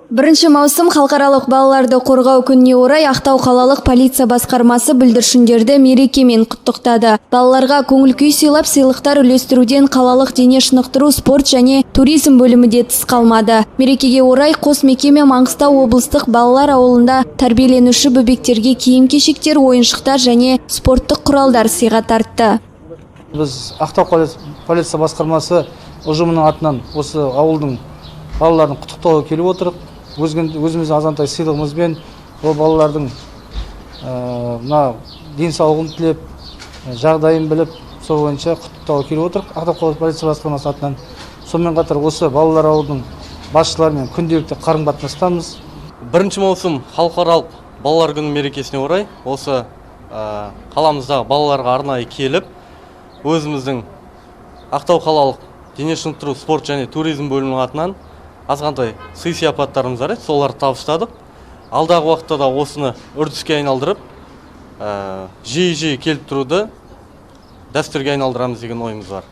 Бірінші маусым халықаралық балаларды қорғау күніне орай Ақтау қалалық полиция басқармасы бүлдіршіндерді мерекемен құттықтады. Балаларға көңіл күй сыйлап, сыйлықтар үлестіруден қалалық дене шынықтыру, спорт және туризм бөлімі де тыс қалмады. Мерекеге орай қос мекеме Маңғыстау облыстық балалар ауылында тәрбиеленуші бөбектерге киім-кешектер, ойыншықтар және спорттық құралдар сыйға тартты. Біз Ақтау полиция басқармасы ұжымының атынан осы ауылдың балаларын құттықтауға келіп отырық. Өзіміздің азаматтық сыйлығымызбен ол балалардың денсаулығын тілеп, жағдайын біліп, сол бойынша құттықтауға келіп отырық. Ақтау полиция басқармасы атынан. Сонымен қатар осы балалар ауылының басшыларымен күнделікті қарым-қатынастамыз. 1 маусым халықаралық балалар күні мерекесіне орай осы қаламыздағы балаларға арнайы келіп, өзіміздің Ақтау қалалық дене шынықтыру, спорт және туризм бөлімінің атынан азғантай сый-сияпаттарымыз бар еді, соларды табыстадық. Алдағы уақытта да осыны үрдіске айналдырып, жиі келіп тұруды дәстүрге айналдырамыз деген ойымыз бар.